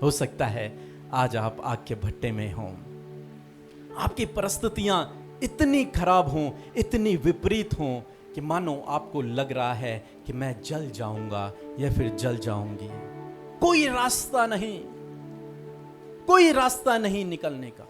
हो सकता है आज आप आग के भट्टे में हों, आपकी परिस्थितियां इतनी खराब हों, इतनी विपरीत हों कि मानो आपको लग रहा है कि मैं जल जाऊंगा या फिर जल जाऊंगी। कोई रास्ता नहीं, कोई रास्ता नहीं निकलने का।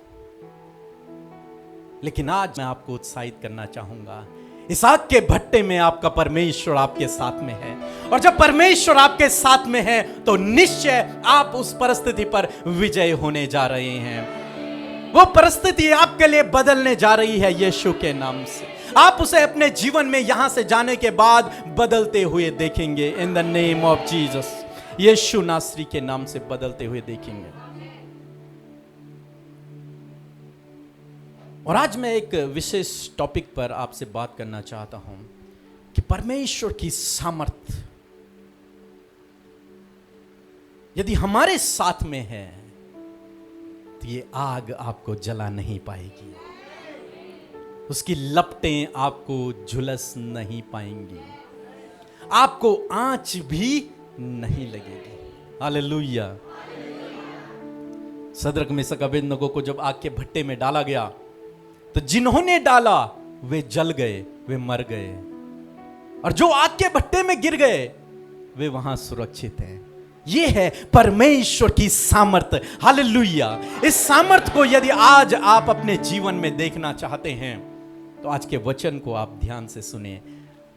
लेकिन आज मैं आपको उत्साहित करना चाहूंगा, इस आग के भट्टे में आपका परमेश्वर आपके साथ में है, और जब परमेश्वर आपके साथ में है तो निश्चय आप उस परिस्थिति पर विजय होने जा रहे हैं। वो परिस्थिति आपके लिए बदलने जा रही है यीशु के नाम से। आप उसे अपने जीवन में यहां से जाने के बाद बदलते हुए देखेंगे। In the name of Jesus, Yeshu नासरी के नाम से बदलते हुए देखेंगे। और आज मैं एक विशेष टॉपिक पर आपसे बात करना चाहता हूं कि परमेश्वर की सामर्थ यदि हमारे साथ में है तो ये आग आपको जला नहीं पाएगी, उसकी लपटें आपको झुलस नहीं पाएंगी, आपको आंच भी नहीं लगेगी। हालेलुया। सदरक मेशक अबेदनगो को जब आग के भट्टे में डाला गया तो जिन्होंने डाला वे जल गए, वे मर गए, और जो आग के भट्टे में गिर गए वे वहां सुरक्षित हैं। ये है परमेश्वर की सामर्थ। हालेलुया। इस सामर्थ को यदि आज आप अपने जीवन में देखना चाहते हैं तो आज के वचन को आप ध्यान से सुने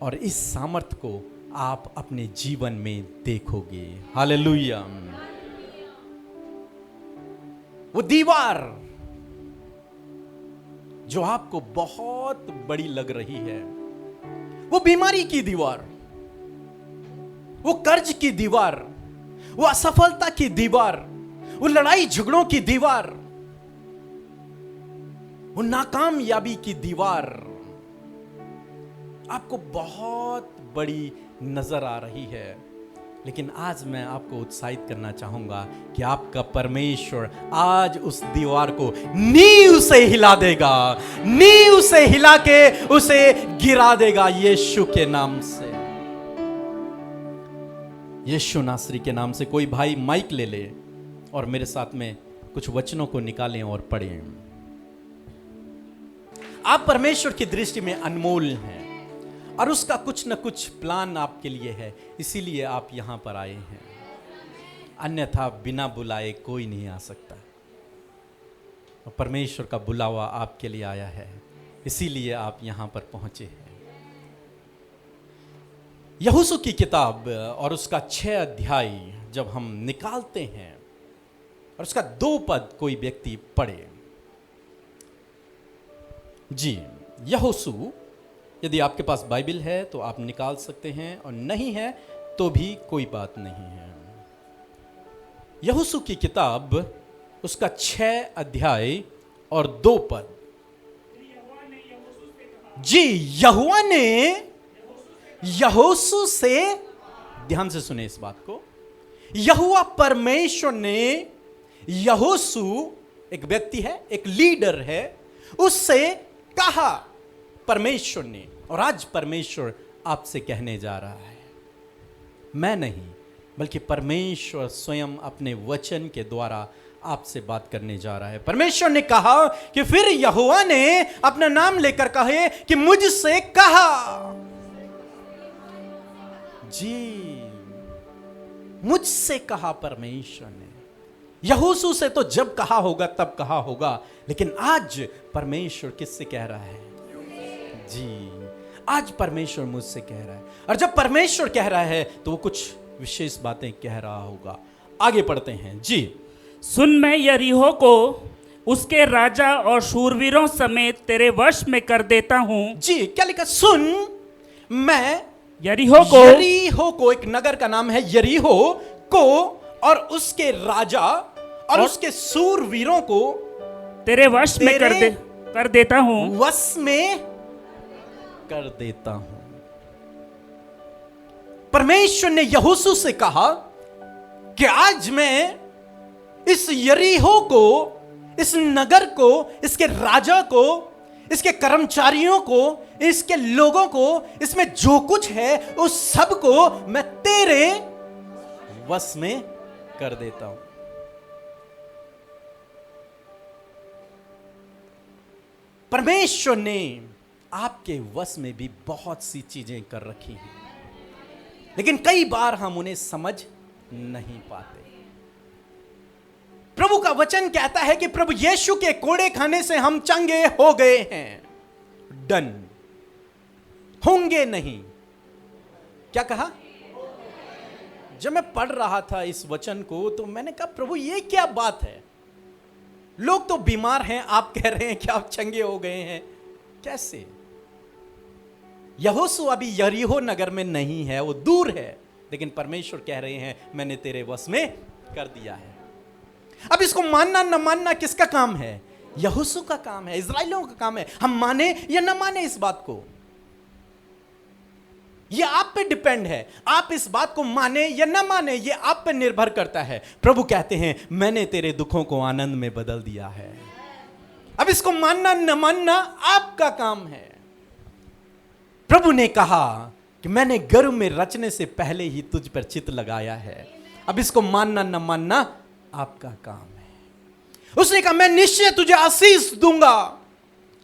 और इस सामर्थ को आप अपने जीवन में देखोगे। हालेलुया। वो दीवार जो आपको बहुत बड़ी लग रही है, वो बीमारी की दीवार, वो कर्ज की दीवार, वो असफलता की दीवार, वो लड़ाई झगड़ों की दीवार, वो नाकामयाबी की दीवार आपको बहुत बड़ी नजर आ रही है। लेकिन आज मैं आपको उत्साहित करना चाहूंगा कि आपका परमेश्वर आज उस दीवार को नींव से हिला देगा, नींव से हिला के उसे गिरा देगा यीशु के नाम से। यीशु नासरी के नाम से कोई भाई माइक ले ले और मेरे साथ में कुछ वचनों को निकालें और पढ़ें। आप परमेश्वर की दृष्टि में अनमोल हैं और उसका कुछ न कुछ प्लान आपके लिए है, इसीलिए आप यहां पर आए हैं। अन्यथा बिना बुलाए कोई नहीं आ सकता, और परमेश्वर का बुलावा आपके लिए आया है, इसीलिए आप यहां पर पहुंचे हैं। यहोशू की किताब और उसका 6 अध्याय जब हम निकालते हैं और उसका 2 पद कोई व्यक्ति पढ़े। जी, यहोशू, यदि आपके पास बाइबल है तो आप निकाल सकते हैं, और नहीं है तो भी कोई बात नहीं है। यहोशू की किताब उसका 6 अध्याय और 2 पद। जी, यहोवा ने यहोशू से, ध्यान से सुने इस बात को, यहोवा परमेश्वर ने यहोशू, एक व्यक्ति है, एक लीडर है, उससे कहा परमेश्वर ने। और आज परमेश्वर आपसे कहने जा रहा है, मैं नहीं बल्कि परमेश्वर स्वयं अपने वचन के द्वारा आपसे बात करने जा रहा है। परमेश्वर ने कहा कि फिर यहोवा ने अपना नाम लेकर कहे कि मुझसे कहा। जी, मुझसे कहा परमेश्वर ने। यहोशू से तो जब कहा होगा तब कहा होगा, लेकिन आज परमेश्वर किससे कह रहा है? जी, आज परमेश्वर मुझसे कह रहा है, और जब परमेश्वर कह रहा है तो वो कुछ विशेष बातें कह रहा होगा। आगे पढ़ते हैं। जी, सुन, मैं यरीहो को उसके राजा और शूरवीरों समेत तेरे वश में कर देता हूं। जी, क्या लिखा? सुन, मैं यरीहो को, एक नगर का नाम है यरीहो को, और उसके राजा और उसके शूरवीरों को तेरे वश में कर देता हूं। वश में कर देता हूं। परमेश्वर ने यहोशू से कहा कि आज मैं इस यरीहो को, इस नगर को, इसके राजा को, इसके कर्मचारियों को, इसके लोगों को, इसमें जो कुछ है उस सब को मैं तेरे वश में कर देता हूं। परमेश्वर ने आपके वश में भी बहुत सी चीजें कर रखी हैं, लेकिन कई बार हम उन्हें समझ नहीं पाते। प्रभु का वचन कहता है कि प्रभु यीशु के कोड़े खाने से हम चंगे हो गए हैं। डन, होंगे नहीं, क्या कहा? जब मैं पढ़ रहा था इस वचन को तो मैंने कहा प्रभु ये क्या बात है, लोग तो बीमार हैं, आप कह रहे हैं कि आप चंगे हो गए हैं, कैसे? यहोशू अभी यरीहो नगर में नहीं है, वो दूर है, लेकिन परमेश्वर कह रहे हैं मैंने तेरे वश में कर दिया है। अब इसको मानना न मानना किसका काम है? यहोशू का काम है, इस्राएलियों का काम है। हम माने या न माने इस बात को, यह आप पे डिपेंड है। आप इस बात को माने या न माने, यह आप पे निर्भर करता है। प्रभु कहते हैं मैंने तेरे दुखों को आनंद में बदल दिया है। अब इसको मानना न मानना आपका काम है। प्रभु ने कहा कि मैंने गर्भ में रचने से पहले ही तुझ पर चित्त लगाया है। अब इसको मानना न मानना आपका काम है। उसने कहा मैं निश्चय तुझे आशीष दूंगा।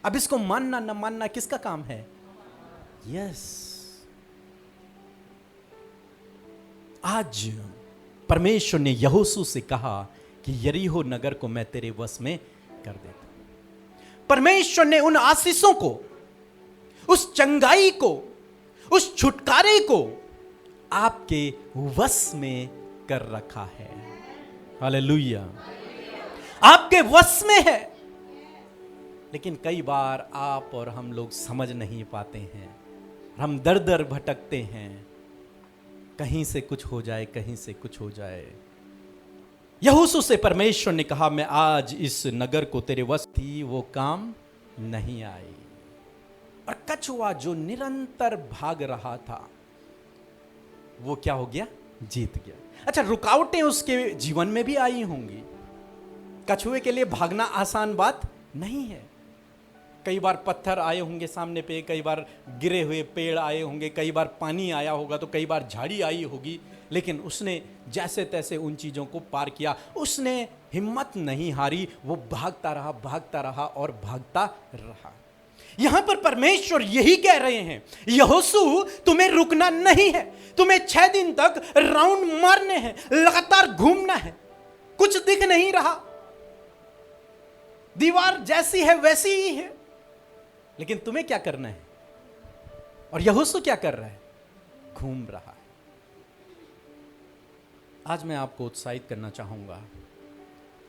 अब इसको मानना न मानना किसका काम है? यस। आज परमेश्वर ने यहोशू से कहा कि यरीहो नगर को मैं तेरे वश में कर देता हूं। परमेश्वर ने उन आशीषों को, उस चंगाई को, उस छुटकारे को आपके वश में कर रखा है। हालेलुया, आपके वश में है। लेकिन कई बार आप और हम लोग समझ नहीं पाते हैं, हम दर दर भटकते हैं, कहीं से कुछ हो जाए, कहीं से कुछ हो जाए। यहोशू से परमेश्वर ने कहा मैं आज इस नगर को तेरे वश थी, वो काम नहीं आई। और कछुआ जो निरंतर भाग रहा था वो क्या हो गया? जीत गया। अच्छा, रुकावटें उसके जीवन में भी आई होंगी। कछुए के लिए भागना आसान बात नहीं है। कई बार पत्थर आए होंगे सामने पे, कई बार गिरे हुए पेड़ आए होंगे, कई बार पानी आया होगा, तो कई बार झाड़ी आई होगी, लेकिन उसने जैसे तैसे उन चीजों को पार किया। उसने हिम्मत नहीं हारी, वो भागता रहा और भागता रहा। यहां पर परमेश्वर यही कह रहे हैं, यहोशू तुम्हें रुकना नहीं है, तुम्हें 6 दिन तक राउंड मारने हैं, लगातार घूमना है। कुछ दिख नहीं रहा, दीवार जैसी है वैसी ही है, लेकिन तुम्हें क्या करना है? और यहोशू क्या कर रहा है? घूम रहा है। आज मैं आपको उत्साहित करना चाहूंगा।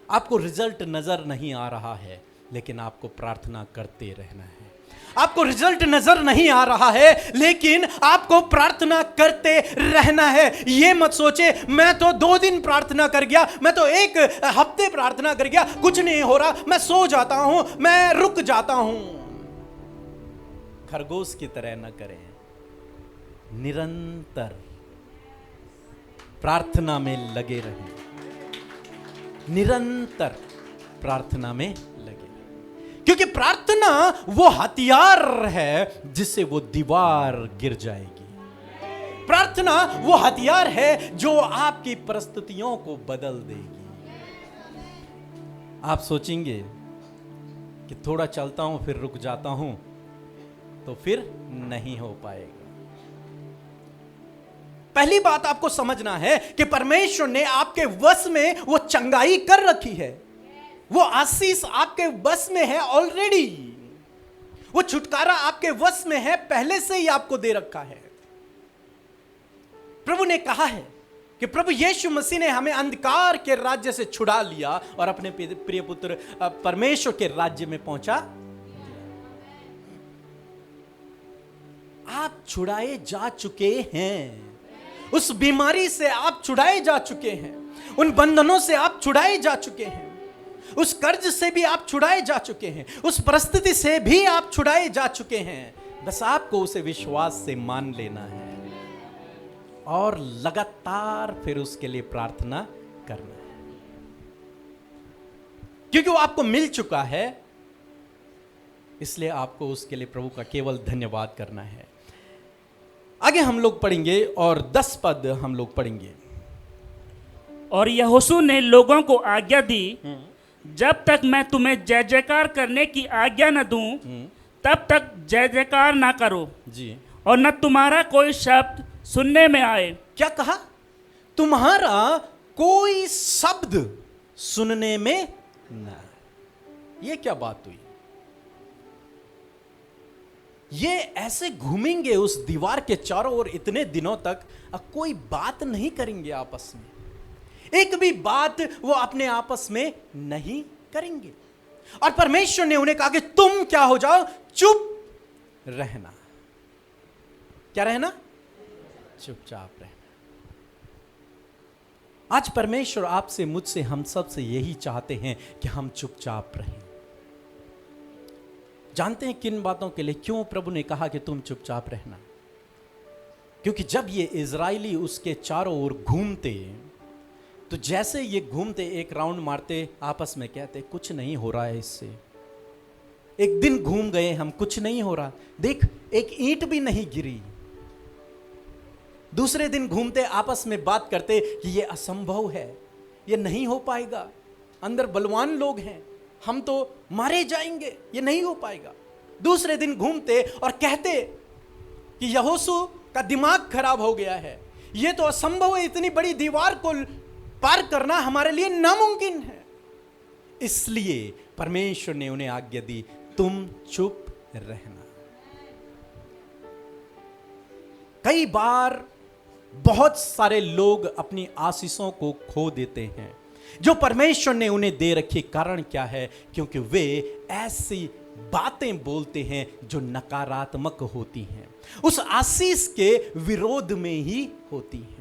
आपको रिजल्ट नजर नहीं आ रहा है, लेकिन आपको प्रार्थना करते रहना है। आपको रिजल्ट नजर नहीं आ रहा है, लेकिन आपको प्रार्थना करते रहना है। यह मत सोचे मैं तो 2 दिन प्रार्थना कर गया, मैं तो 1 हफ्ते प्रार्थना कर गया, कुछ नहीं हो रहा, मैं सो जाता हूं, मैं रुक जाता हूं। खरगोश की तरह न करें। निरंतर प्रार्थना में लगे रहें, निरंतर प्रार्थना में लगे, क्योंकि प्रार्थना वो हथियार है जिससे वो दीवार गिर जाएगी। प्रार्थना वो हथियार है जो आपकी परिस्थितियों को बदल देगी। आप सोचेंगे कि थोड़ा चलता हूं फिर रुक जाता हूं, तो फिर नहीं हो पाएगा। पहली बात आपको समझना है कि परमेश्वर ने आपके वश में वो चंगाई कर रखी है, वो आशीष आपके वश में है ऑलरेडी, वो छुटकारा आपके वश में है, पहले से ही आपको दे रखा है। प्रभु ने कहा है कि प्रभु यीशु मसीह ने हमें अंधकार के राज्य से छुड़ा लिया और अपने प्रिय पुत्र परमेश्वर के राज्य में पहुंचा। आप छुड़ाए जा चुके हैं, उस बीमारी से आप छुड़ाए जा चुके हैं, उन बंधनों से आप छुड़ाए जा चुके हैं, उस कर्ज से भी आप छुड़ाए जा चुके हैं, उस परिस्थिति से भी आप छुड़ाए जा चुके हैं। बस आपको उसे विश्वास से मान लेना है और लगातार फिर उसके लिए प्रार्थना करना है, क्योंकि वो आपको मिल चुका है। इसलिए आपको उसके लिए प्रभु का केवल धन्यवाद करना है। आगे हम लोग पढ़ेंगे और 10 पद हम लोग पढ़ेंगे। और यहोशू ने लोगों को आज्ञा दी जब तक मैं तुम्हें जय जयकार करने की आज्ञा न दूं, तब तक जय जयकार ना करो, जी, और न तुम्हारा कोई शब्द सुनने में आए। क्या कहा? तुम्हारा कोई शब्द सुनने में न। ये क्या बात हुई? ये ऐसे घूमेंगे उस दीवार के चारों ओर इतने दिनों तक, कोई बात नहीं करेंगे आपस में, एक भी बात वो अपने आपस में नहीं करेंगे। और परमेश्वर ने उन्हें कहा कि तुम क्या हो जाओ, चुप रहना। क्या रहना? चुपचाप रहना। आज परमेश्वर आपसे, मुझसे, हम सब से यही चाहते हैं कि हम चुपचाप रहें। जानते हैं किन बातों के लिए, क्यों प्रभु ने कहा कि तुम चुपचाप रहना? क्योंकि जब ये इजरायली उसके चारों ओर घूमते, तो जैसे ये घूमते, एक राउंड मारते, आपस में कहते कुछ नहीं हो रहा है इससे। एक दिन घूम गए हम, कुछ नहीं हो रहा, देख एक ईंट भी नहीं गिरी। दूसरे दिन घूमते, आपस में बात करते कि ये असंभव है, ये नहीं हो पाएगा, अंदर बलवान लोग हैं, हम तो मारे जाएंगे, ये नहीं हो पाएगा। दूसरे दिन घूमते और कहते कि यहोशू का दिमाग खराब हो गया है, ये तो असंभव है, इतनी बड़ी दीवार को पार करना हमारे लिए नामुमकिन है। इसलिए परमेश्वर ने उन्हें आज्ञा दी, तुम चुप रहना। कई बार बहुत सारे लोग अपनी आशीषों को खो देते हैं जो परमेश्वर ने उन्हें दे रखी। कारण क्या है? क्योंकि वे ऐसी बातें बोलते हैं जो नकारात्मक होती हैं, उस आशीष के विरोध में ही होती हैं।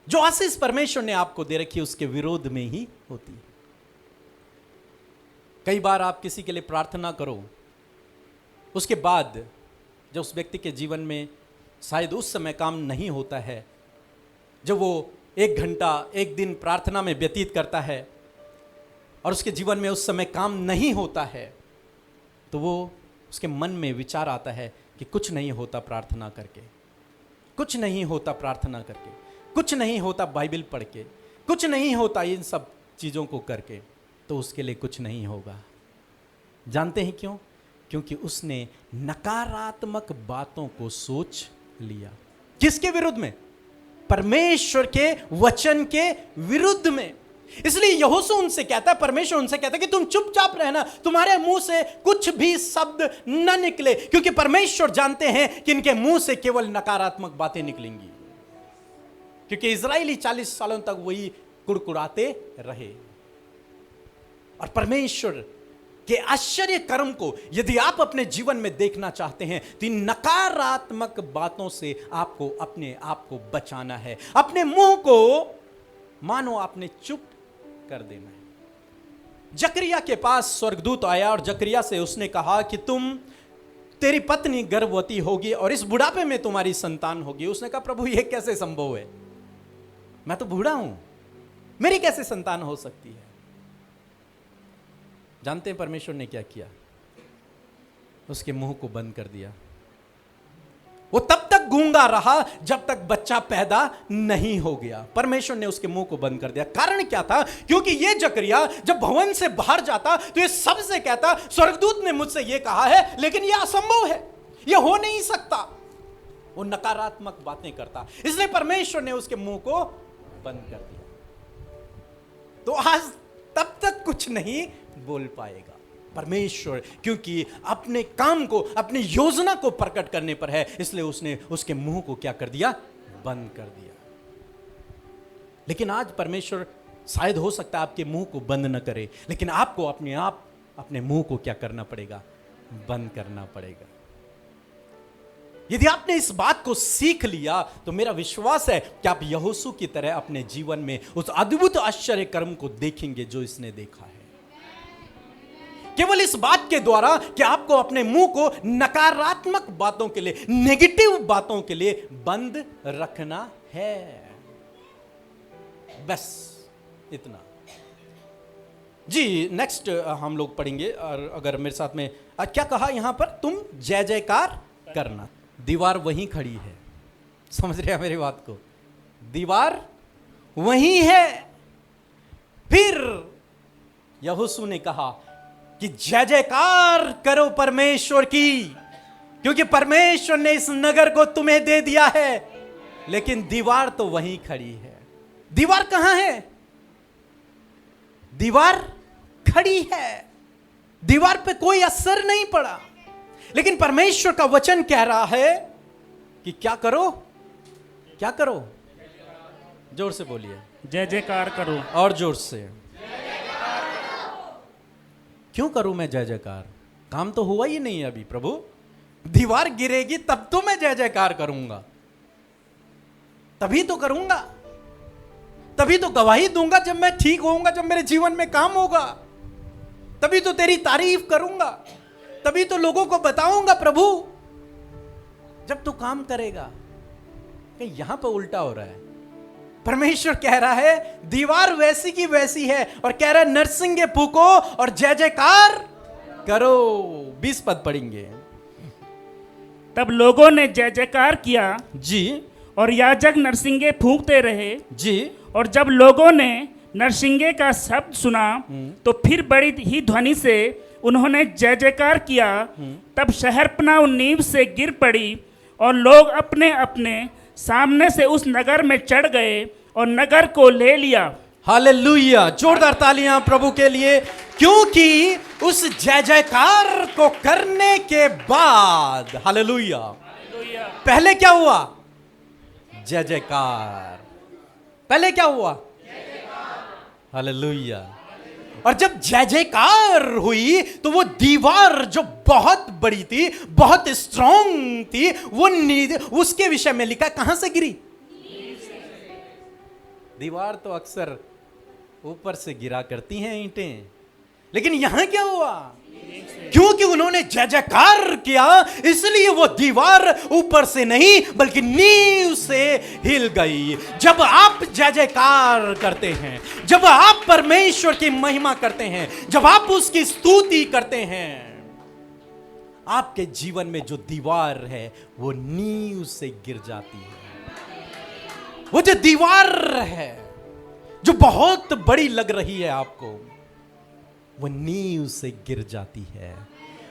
जो आशीष परमेश्वर ने आपको दे रखी है उसके विरोध में ही होती है। कई बार आप किसी के लिए प्रार्थना करो, उसके बाद जब उस व्यक्ति के जीवन में शायद उस समय काम नहीं होता है, जब वो 1 घंटा 1 दिन प्रार्थना में व्यतीत करता है और उसके जीवन में उस समय काम नहीं होता है, तो वो उसके मन में विचार आता है कि कुछ नहीं होता प्रार्थना करके, कुछ नहीं होता प्रार्थना करके, कुछ नहीं होता बाइबल पढ़ के, कुछ नहीं होता इन सब चीज़ों को करके, तो उसके लिए कुछ नहीं होगा। जानते हैं क्यों? क्योंकि उसने नकारात्मक बातों को सोच लिया। किसके विरुद्ध में? परमेश्वर के वचन के विरुद्ध में। इसलिए यहोशू उनसे कहता है, परमेश्वर उनसे कहता है कि तुम चुपचाप रहना, तुम्हारे मुंह से कुछ भी शब्द न निकले, क्योंकि परमेश्वर जानते हैं कि इनके मुंह से केवल नकारात्मक बातें निकलेंगी। क्योंकि इजराइली 40 सालों तक वही कुड़कुड़ाते रहे। और परमेश्वर के आश्चर्य कर्म को यदि आप अपने जीवन में देखना चाहते हैं तो इन नकारात्मक बातों से आपको अपने आप को बचाना है। अपने मुंह को मानो आपने चुप कर देना है। जकरिया के पास स्वर्गदूत आया और जकरिया से उसने कहा कि तेरी पत्नी गर्भवती होगी और इस बुढ़ापे में तुम्हारी संतान होगी। उसने कहा, प्रभु यह कैसे संभव है? मैं तो बूढ़ा हूं, मेरी कैसे संतान हो सकती है? जानते हैं परमेश्वर ने क्या किया? उसके मुंह को बंद कर दिया। वो तब तक गूंगा रहा जब तक बच्चा पैदा नहीं हो गया। परमेश्वर ने उसके मुंह को बंद कर दिया। कारण क्या था? क्योंकि ये जकरिया जब भवन से बाहर जाता तो ये सबसे कहता, स्वर्गदूत ने मुझसे ये कहा है, लेकिन ये असंभव है, ये हो नहीं सकता। वो नकारात्मक बातें करता, इसलिए परमेश्वर ने उसके मुंह को बंद कर दिया। तो आज तब तक कुछ नहीं बोल पाएगा परमेश्वर, क्योंकि अपने काम को, अपनी योजना को प्रकट करने पर है, इसलिए उसने उसके मुंह को क्या कर दिया? बंद कर दिया। लेकिन आज परमेश्वर शायद हो सकता है आपके मुंह को बंद न करे, लेकिन आपको अपने मुंह को क्या करना पड़ेगा? बंद करना पड़ेगा। यदि आपने इस बात को सीख लिया तो मेरा विश्वास है कि आप यहोशू की तरह अपने जीवन में उस अद्भुत आश्चर्य कर्म को देखेंगे जो इसने देखा है। केवल इस बात के द्वारा कि आपको अपने मुंह को नकारात्मक बातों के लिए, नेगेटिव बातों के लिए बंद रखना है। बस इतना। जी, नेक्स्ट हम लोग पढ़ेंगे। और अगर मेरे साथ में क्या कहा यहां पर? तुम जय जयकार करना। दीवार वहीं खड़ी है, समझ रहे हैं मेरी बात को? दीवार वही है। फिर यहोशू ने कहा कि जय जयकार करो परमेश्वर की, क्योंकि परमेश्वर ने इस नगर को तुम्हें दे दिया है। लेकिन दीवार तो वहीं खड़ी है। दीवार कहां है? दीवार खड़ी है। दीवार पे कोई असर नहीं पड़ा। लेकिन परमेश्वर का वचन कह रहा है कि क्या करो, क्या करो? जोर से बोलिए, जय जयकार करो। और जोर से। क्यों करूं मैं जय जयकार? काम तो हुआ ही नहीं है अभी प्रभु। दीवार गिरेगी तब तो मैं जय जयकार करूंगा, तभी तो करूंगा, तभी तो गवाही दूंगा जब मैं ठीक होऊंगा, जब मेरे जीवन में काम होगा, तभी तो तेरी तारीफ करूंगा, तभी तो लोगों को बताऊंगा प्रभु, जब तू काम करेगा। कहीं यहां पर उल्टा हो रहा है। परमेश्वर कह रहा है दीवार वैसी की वैसी है, और कह रहा है नरसिंगे फूको और जय जयकार करो। 20 पद पढ़ेंगे। तब लोगों ने जय जयकार किया जी और याजक नरसिंगे फूंकते रहे। जी। और जब लोगों ने नरसिंगे का शब्द सुना तो फिर बड़ी ही ध्वनि से उन्होंने जय जयकार किया। तब शहरपनाह नींव से गिर पड़ी और लोग अपने अपने सामने से उस नगर में चढ़ गए और नगर को ले लिया। हालेलुया! जोरदार तालियां प्रभु के लिए, क्योंकि उस जय जयकार को करने के बाद, हालेलुया, पहले क्या हुआ? जय जयकार। पहले क्या हुआ? हालेलुया। और जब जय जयकार हुई तो वो दीवार जो बहुत बड़ी थी, बहुत स्ट्रांग थी, वो उसके विषय में लिखा कहां से गिरी? दीवार तो अक्सर ऊपर से गिरा करती हैं ईंटें, लेकिन यहां क्या हुआ? क्योंकि उन्होंने जय जयकार किया, इसलिए वो दीवार ऊपर से नहीं बल्कि नींव से हिल गई। जब आप जय जयकार करते हैं, जब आप परमेश्वर की महिमा करते हैं, जब आप उसकी स्तुति करते हैं, आपके जीवन में जो दीवार है वो नींव से गिर जाती है। वो जो दीवार है जो बहुत बड़ी लग रही है आपको, वो नींव से गिर जाती है।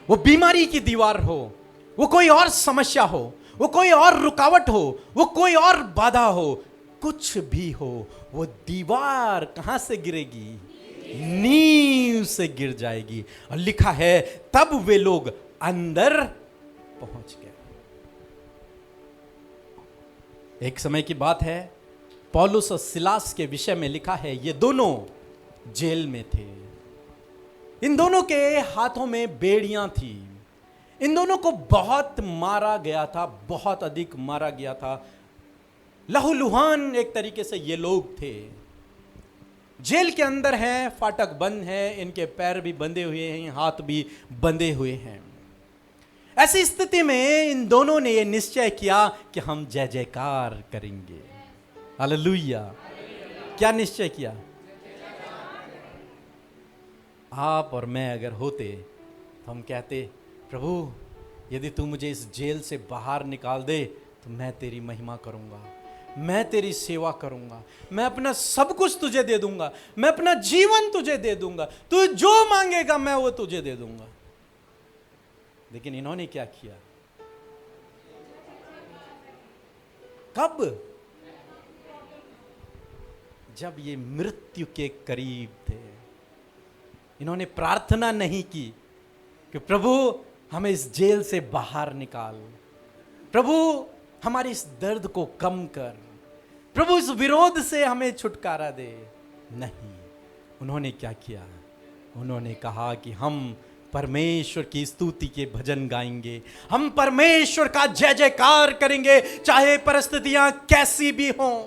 वो बीमारी की दीवार हो, वो कोई और समस्या हो, वो कोई और रुकावट हो, वो कोई और बाधा हो, कुछ भी हो, वो दीवार कहां से गिरेगी? नींव से गिर जाएगी। और लिखा है तब वे लोग अंदर पहुंच गए। एक समय की बात है, पौलुस और सिलास के विषय में लिखा है ये दोनों जेल में थे। इन दोनों के हाथों में बेड़ियां थी। इन दोनों को बहुत मारा गया था, बहुत अधिक मारा गया था। लहूलुहान एक तरीके से ये लोग थे। जेल के अंदर हैं, फाटक बंद है, इनके पैर भी बंधे हुए हैं, हाथ भी बंधे हुए हैं। ऐसी स्थिति में इन दोनों ने ये निश्चय किया कि हम जय जयकार करेंगे। हालेलुया! क्या निश्चय किया? आप और मैं अगर होते तो हम कहते, प्रभु यदि तू मुझे इस जेल से बाहर निकाल दे तो मैं तेरी महिमा करूंगा, मैं तेरी सेवा करूंगा, मैं अपना सब कुछ तुझे दे दूंगा, मैं अपना जीवन तुझे दे दूंगा, तू जो मांगेगा मैं वो तुझे दे दूंगा। लेकिन इन्होंने क्या किया? कब? जब ये मृत्यु के करीब थे। इन्होंने प्रार्थना नहीं की कि प्रभु हमें इस जेल से बाहर निकाल, प्रभु हमारे इस दर्द को कम कर, प्रभु इस विरोध से हमें छुटकारा दे। नहीं, उन्होंने क्या किया? उन्होंने कहा कि हम परमेश्वर की स्तुति के भजन गाएंगे, हम परमेश्वर का जय जयकार करेंगे चाहे परिस्थितियां कैसी भी हों।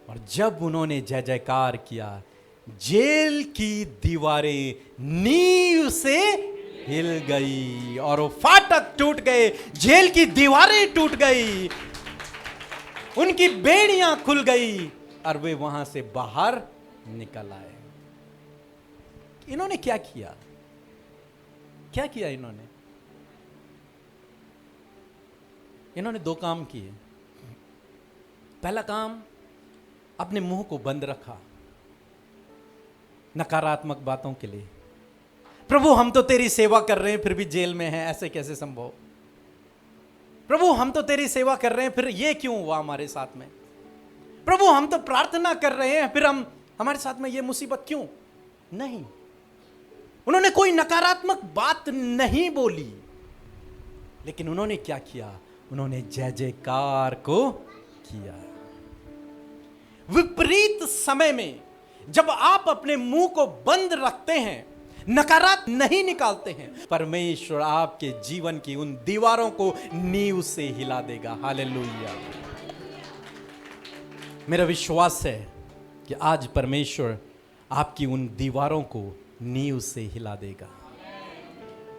और जब उन्होंने जय जयकार किया, जेल की दीवारें नींव से हिल गई और वो फाटक टूट गए, जेल की दीवारें टूट गई, उनकी बेड़ियां खुल गई और वे वहां से बाहर निकल आए। इन्होंने क्या किया? क्या किया इन्होंने? इन्होंने दो काम किए। पहला काम, अपने मुंह को बंद रखा नकारात्मक बातों के लिए। प्रभु हम तो तेरी सेवा कर रहे हैं फिर भी जेल में हैं, ऐसे कैसे संभव? प्रभु हम तो तेरी सेवा कर रहे हैं फिर ये क्यों हुआ हमारे साथ में? प्रभु हम तो प्रार्थना कर रहे हैं फिर हमारे साथ में ये मुसीबत क्यों? नहीं, उन्होंने कोई नकारात्मक बात नहीं बोली, लेकिन उन्होंने क्या किया? उन्होंने जय जयकार को किया। विपरीत समय में जब आप अपने मुंह को बंद रखते हैं, नकारात्मक नहीं निकालते हैं, परमेश्वर आपके जीवन की उन दीवारों को नींव से हिला देगा। हालेलुया। मेरा विश्वास है कि आज परमेश्वर आपकी उन दीवारों को नींव से हिला देगा।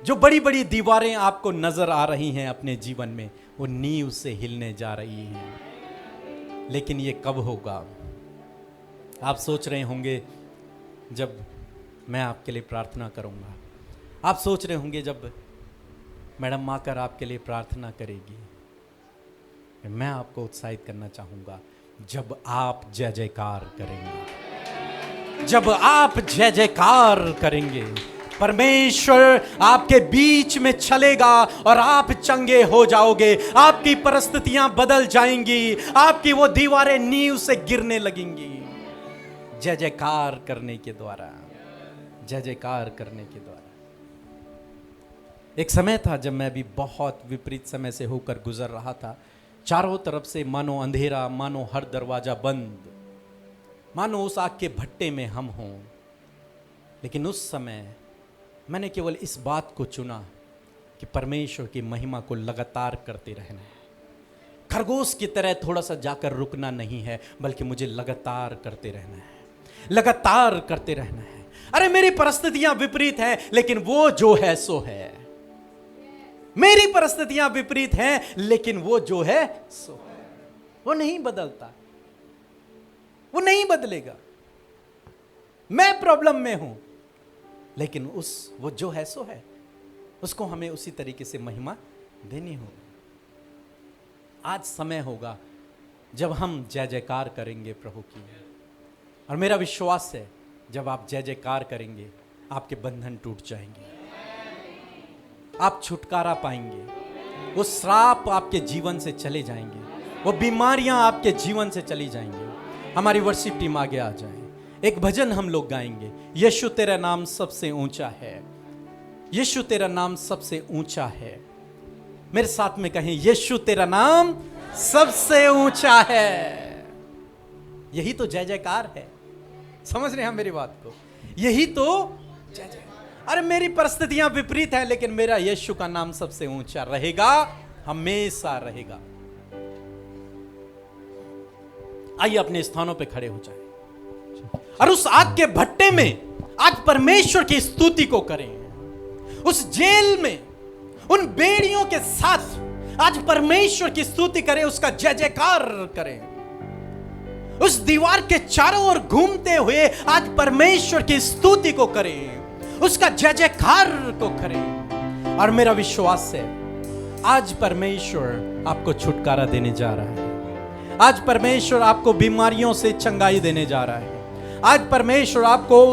जो बड़ी बड़ी दीवारें आपको नजर आ रही हैं अपने जीवन में, वो नींव से हिलने जा रही हैं। लेकिन ये कब होगा? आप सोच रहे होंगे जब मैं आपके लिए प्रार्थना करूंगा, आप सोच रहे होंगे जब मैडम माकर आपके लिए प्रार्थना करेगी। मैं आपको उत्साहित करना चाहूंगा, जब आप जय जयकार करेंगे, जब आप जय जयकार करेंगे, परमेश्वर आपके बीच में चलेगा और आप चंगे हो जाओगे। आपकी परिस्थितियां बदल जाएंगी, आपकी वो दीवारें नींव से गिरने लगेंगी जय जयकार करने के द्वारा, जय जयकार करने के द्वारा। एक समय था जब मैं भी बहुत विपरीत समय से होकर गुजर रहा था। चारों तरफ से मानो अंधेरा, मानो हर दरवाजा बंद, मानो उस आग के भट्टे में हम हों। लेकिन उस समय मैंने केवल इस बात को चुना कि परमेश्वर की महिमा को लगातार करते रहना है। खरगोश की तरह थोड़ा सा जाकर रुकना नहीं है, बल्कि मुझे लगातार करते रहना है, लगातार करते रहना है। अरे मेरी परिस्थितियां विपरीत हैं, लेकिन वो जो है सो है। मेरी परिस्थितियां विपरीत हैं, लेकिन वो जो है सो है। वो नहीं बदलता, वो नहीं बदलेगा। मैं प्रॉब्लम में हूं, लेकिन वो जो है सो है, उसको हमें उसी तरीके से महिमा देनी होगी। आज समय होगा जब हम जय जयकार करेंगे प्रभु की, और मेरा विश्वास है जब आप जय जयकार करेंगे, आपके बंधन टूट जाएंगे, आप छुटकारा पाएंगे, वो श्राप आपके जीवन से चले जाएंगे, वो बीमारियां आपके जीवन से चली जाएंगी। हमारी वर्शिप टीम आगे आ जाए, एक भजन हम लोग गाएंगे, यीशु तेरा नाम सबसे ऊंचा है, यीशु तेरा नाम सबसे ऊंचा है। मेरे साथ में कहें, यीशु तेरा नाम सबसे ऊंचा है। यही तो जय जयकार है। समझ रहे हैं मेरी बात को? यही तो जय जय। अरे मेरी परिस्थितियां विपरीत हैं, लेकिन मेरा यीशु का नाम सबसे ऊंचा रहेगा, हमेशा रहेगा। आइए अपने स्थानों पे खड़े हो जाएं और उस आग के भट्टे में आज परमेश्वर की स्तुति को करें। उस जेल में उन बेड़ियों के साथ आज परमेश्वर की स्तुति करें, उसका जय जयकार करें। उस दीवार के चारों ओर घूमते हुए आज परमेश्वर की स्तुति को करें, उसका जय जयकार को करें। और मेरा विश्वास है आज परमेश्वर आपको छुटकारा देने जा रहा है। आज परमेश्वर आपको बीमारियों से चंगाई देने जा रहा है। आज परमेश्वर आपको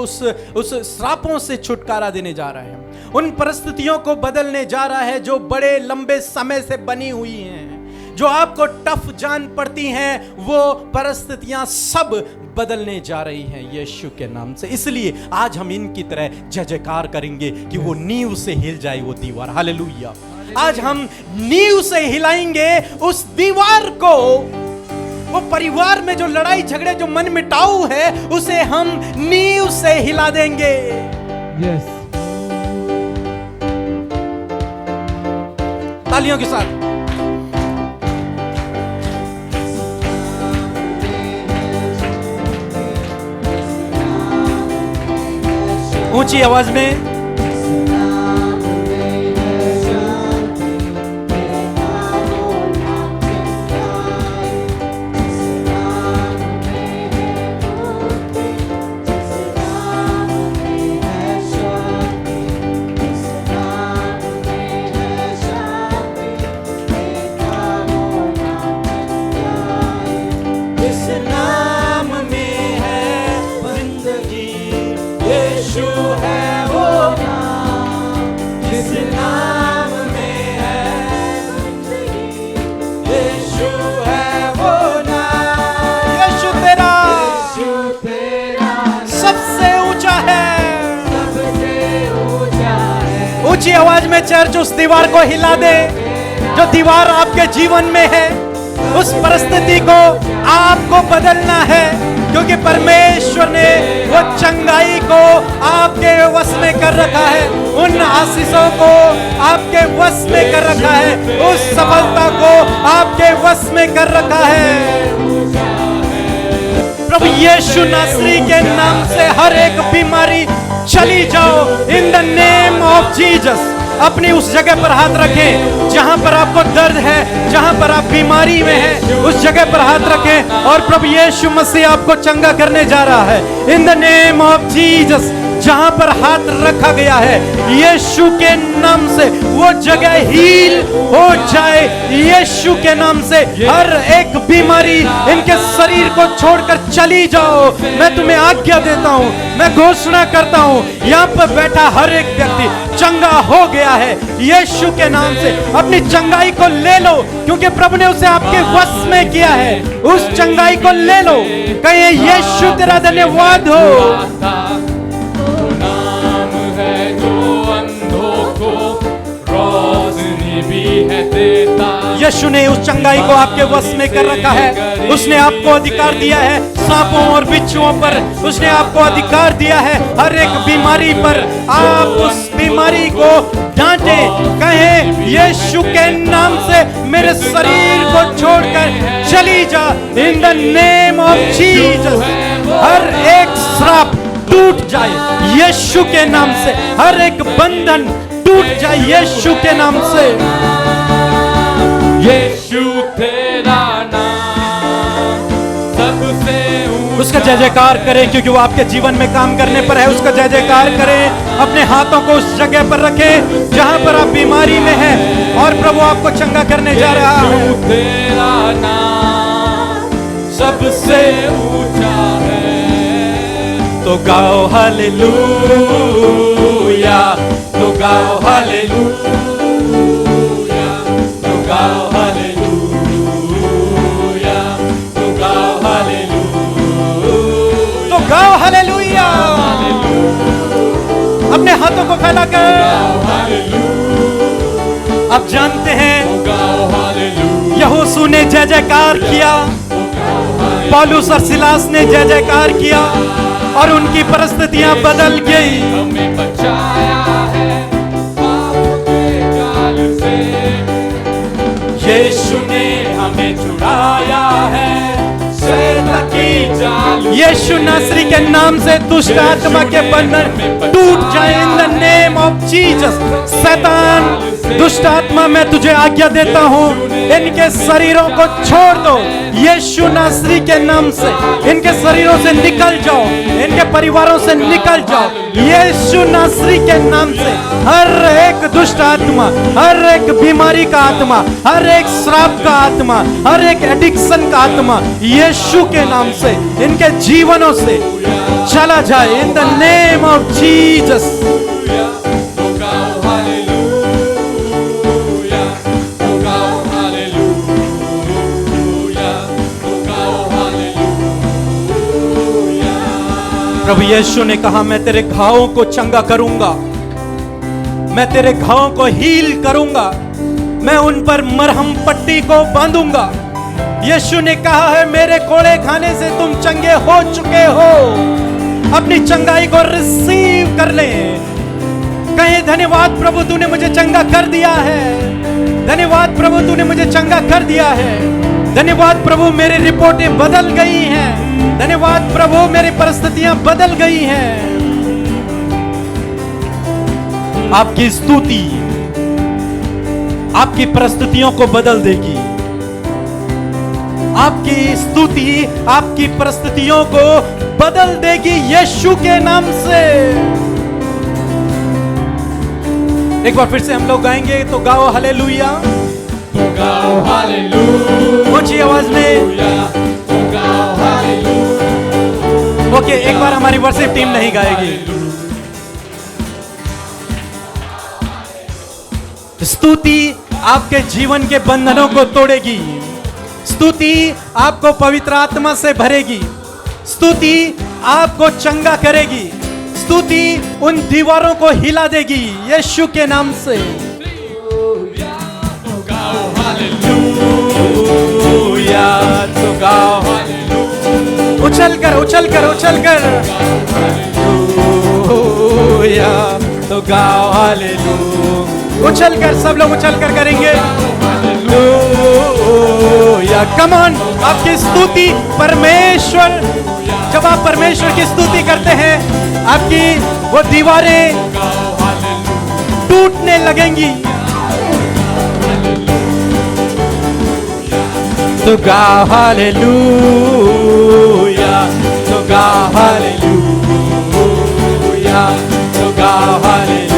उस श्रापों से छुटकारा देने जा रहा है। उन परिस्थितियों को बदलने जा रहा है जो बड़े लंबे समय से बनी हुई हैं, जो आपको टफ जान पड़ती हैं, वो परिस्थितियां सब बदलने जा रही हैं यीशु के नाम से। इसलिए आज हम इनकी तरह जय जयकार करेंगे कि वो नींव से हिल जाए वो दीवार। हालेलुया। आज हम नींव से हिलाएंगे उस दीवार को। वो परिवार में जो लड़ाई झगड़े, जो मन मिटाऊ है, उसे हम नींव से हिला देंगे। यस। तालियों के साथ ऊंची आवाज में इस नाम आवाज में चर्च उस दीवार को हिला दे जो दीवार आपके जीवन में है। उस परिस्थिति को आपको बदलना है, क्योंकि परमेश्वर ने वो चंगाई को आपके वश में कर रखा है, उन आशीषों को आपके वश में कर रखा है, उस सफलता को आपके वश में कर रखा है। प्रभु यीशु नासरी के नाम से हर एक बीमारी चली जाओ इन द नेम ऑफ जीसस। अपनी उस जगह पर हाथ रखें जहां पर आपको दर्द है, जहां पर आप बीमारी में हैं, उस जगह पर हाथ रखें और प्रभु यीशु मसीह आपको चंगा करने जा रहा है in the name of Jesus. जहां पर हाथ रखा गया है यीशु के नाम से वो जगह हील हो जाए। यीशु के नाम से हर एक बीमारी इनके शरीर को छोड़कर चली जाओ। मैं तुम्हें आज्ञा देता हूं, मैं घोषणा करता हूं, यहां पर बैठा हर एक व्यक्ति चंगा हो गया है यीशु के नाम से। अपनी चंगाई को ले लो, क्योंकि प्रभु ने उसे आपके वश में किया है। उस चंगाई को ले लो। कहिए यीशु तेरा धन्यवाद हो। यीशु ने उस चंगाई को आपके वश में कर रखा है। उसने आपको अधिकार दिया है सांपों और बिच्छुओं पर, उसने आपको अधिकार दिया है हर एक बीमारी पर। आप उस बीमारी को डांटे, कहें यीशु के नाम से मेरे शरीर को छोड़कर चली जा in the name of Jesus. हर एक श्राप टूट जाए यीशु के नाम से, हर एक बंधन टूट जाए यीशु के नाम से। यीशु तेरा नाम सबसे उसका जय जयकार करें, क्योंकि वो आपके जीवन में काम करने पर है। उसका जय जयकार करें। अपने हाथों को उस जगह पर रखें जहां पर आप बीमारी में हैं और प्रभु आपको चंगा करने जा रहा है। तेरा नाम सबसे ऊंचा है, तो गाओ हालेलुया, तो गाओ हालेलुया, तो गाओ हालेलुया, तो गाओ हालेलुया, तो गाओ हालेलुया। अपने हाथों को फैलाकर आप जानते हैं यहोशू ने जय जयकार किया, पौलुस और सिलास ने जय जयकार किया और उनकी परिस्थितियां बदल गई। हमें बचाया है पापों के जाल से, यीशु ने हमें छुड़ाया है शैतान की जाल। यीशु नासरी के नाम से दुष्ट आत्मा के बंधन टूट जाए in the name of Jesus. शैतान दुष्ट आत्मा मैं तुझे आज्ञा देता हूँ, इनके शरीरों को छोड़ दो यीशु नासरी के नाम से। इनके शरीरों से निकल जाओ, इनके परिवारों से निकल जाओ यीशु नासरी के नाम से। हर एक दुष्ट आत्मा, हर एक बीमारी का आत्मा, हर एक श्राप का आत्मा, हर एक एडिक्शन का आत्मा यीशु के नाम से इनके जीवनों से चला जाए in the name of Jesus. प्रभु यीशु ने कहा मैं तेरे घावों को चंगा करूंगा, मैं तेरे घावों को हील करूंगा, मैं उन पर मरहम पट्टी को बांधूंगा। यीशु ने कहा है मेरे कोड़े खाने से तुम चंगे हो चुके हो। अपनी चंगाई को रिसीव कर ले। कहे धन्यवाद प्रभु तूने मुझे चंगा कर दिया है, धन्यवाद प्रभु तूने मुझे चंगा कर दिया है, धन्यवाद प्रभु मेरी रिपोर्टें बदल गई हैं, धन्यवाद प्रभु मेरी परिस्थितियां बदल गई हैं। आपकी स्तुति आपकी परिस्थितियों को बदल देगी। आपकी स्तुति आपकी परिस्थितियों को बदल देगी यीशु के नाम से। एक बार फिर से हम लोग गाएंगे, तो गाओ हालेलुया, तो गाओ हालेलुया, ऊंची आवाज में। तो गाओ हालेलुया। ओके, एक बार हमारी वर्शिप टीम नहीं गाएगी। स्तुति आपके जीवन के बंधनों को तोड़ेगी। स्तुति आपको पवित्र आत्मा से भरेगी। स्तुति आपको चंगा करेगी। स्तुति उन दीवारों को हिला देगी यीशु के नाम से। तो गाओ हालेलुया, तो गाओ हालेलुया, उछल कर उछल कर उछल कर हालेलुया, तो गाओ हालेलुया, उछल कर, सब लोग उछल कर करेंगे हालेलुया। कम ऑन, आपकी स्तुति परमेश्वर, जब आप परमेश्वर की स्तुति करते हैं आपकी वो दीवारें टूटने लगेंगी। तो गाओ हालेलुया, तो गाओ हालेलुया, तो गाओ हालेलुया।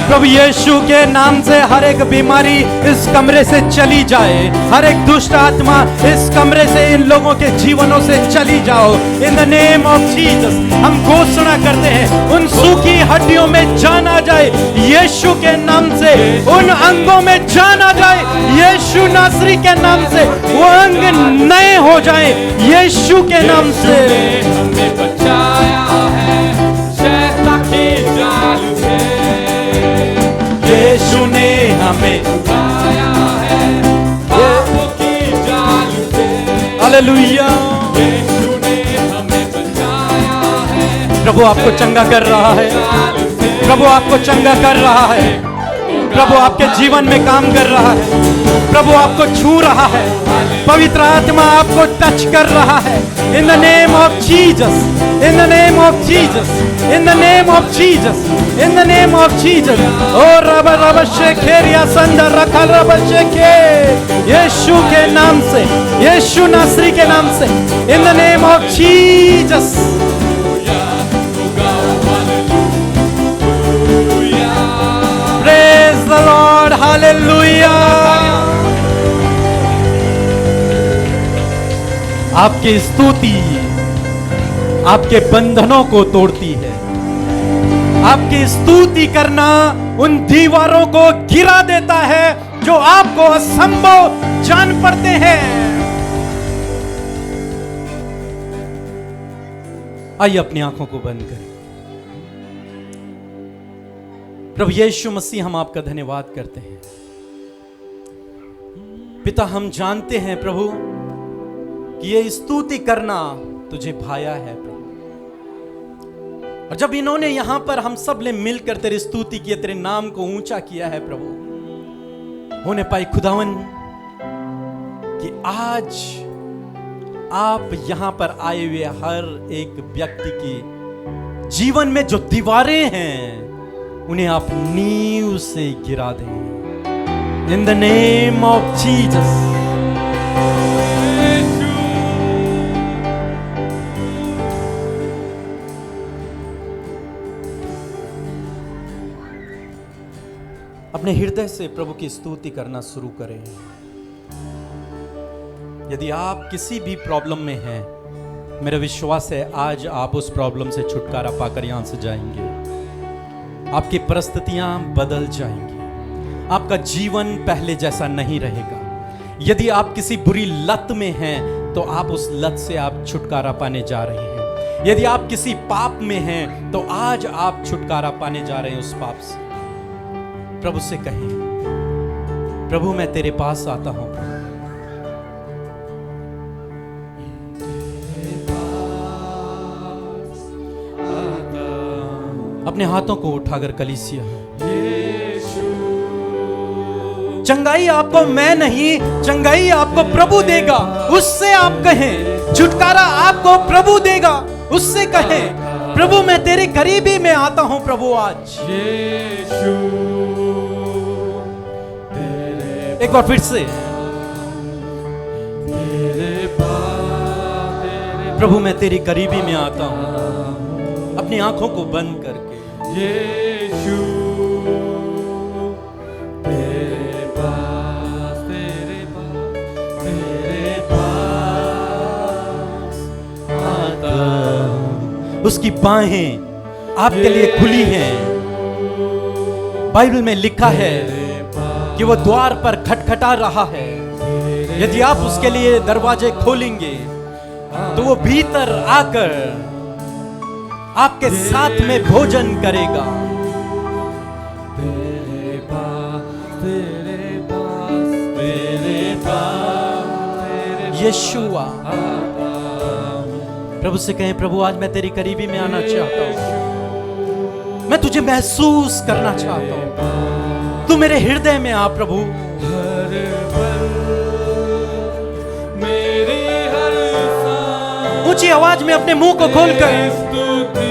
प्रभु यीशु के नाम से हर एक बीमारी इस कमरे से चली जाए, हर एक दुष्ट आत्मा इस कमरे से, इन लोगों के जीवनों से चली जाओ। इन द नेम ऑफ जीसस हम घोषणा करते हैं उन सूखी हड्डियों में जान आ जाए यीशु के नाम से, उन अंगों में जान आ जाए यीशु नासरी के नाम से, वो अंग नए हो जाए यीशु के नाम से। हमें बचाया है शैतान के जाल से, यीशु ने हमें बचाया है पापों की जाल से, हालेलुया। यीशु ने हमें बचाया है प्रभु आपको चंगा कर रहा है, जाल से, प्रभु आपको चंगा कर रहा है, प्रभु आपके जीवन में काम कर रहा है, प्रभु आपको छू रहा है, पवित्र आत्मा आपको टच कर रहा है। In the name of Jesus, in the name of Jesus, in the name of Jesus, in the name of Jesus. ओ रब रब शेखेरिया संदर रखल रब शेखे, यीशु के नाम से, यीशु नासरी के नाम से, इन the name of Jesus. Praise the Lord, hallelujah। आपकी स्तुति आपके बंधनों को तोड़ती है। आपकी स्तुति करना उन दीवारों को गिरा देता है जो आपको असंभव जान पड़ते हैं। आइए अपनी आंखों को बंद करें। प्रभु यीशु मसीह, हम आपका धन्यवाद करते हैं। पिता, हम जानते हैं प्रभु कि ये स्तुति करना तुझे भाया है प्रभु, और जब इन्होंने यहां पर हम सब ने मिलकर तेरी स्तुति की, तेरे नाम को ऊंचा किया है प्रभु, होने पाई खुदावन कि आज आप यहां पर आए हुए हर एक व्यक्ति की जीवन में जो दीवारें हैं उन्हें आप नींव से गिरा दें। इन द नेम ऑफ जीसस। अपने हृदय से प्रभु की स्तुति करना शुरू करें। यदि आप किसी भी प्रॉब्लम में हैं, मेरा विश्वास है आज आप उस प्रॉब्लम से छुटकारा पाकर यहां से जाएंगे। आपकी परिस्थितियां बदल जाएंगी, आपका जीवन पहले जैसा नहीं रहेगा। यदि आप किसी बुरी लत में हैं तो आप उस लत से आप छुटकारा पाने जा रहे हैं। यदि आप किसी पाप में हैं तो आज आप छुटकारा पाने जा रहे हैं उस पाप से। प्रभु से कहें, प्रभु मैं तेरे पास आता हूं। अपने हाथों को उठाकर कलीसिया, चंगाई आपको मैं नहीं, चंगाई आपको प्रभु देगा, उससे आप कहें। छुटकारा आपको प्रभु देगा, उससे कहें प्रभु मैं तेरे करीबी में आता हूं प्रभु आज। एक बार फिर से, प्रभु मैं तेरी करीबी में आता हूं। अपनी आंखों को बंद करके यीशु तेरे पास, तेरे पास आता हूं। उसकी बाहें आपके लिए खुली हैं। बाइबल में लिखा है कि वो द्वार पर खटखटा रहा है। यदि आप उसके लिए दरवाजे खोलेंगे तो वो भीतर आकर आपके साथ में भोजन करेगा। तेरे पास, तेरे पास, तेरे पास, यीशुआ, प्रभु से कहें, प्रभु आज मैं तेरी करीबी में आना चाहता हूं, मैं तुझे महसूस करना चाहता हूं, तू मेरे हृदय में आ प्रभु। हर पल मेरी हर सांस ऊंची आवाज में अपने मुंह को खोलकर स्तुति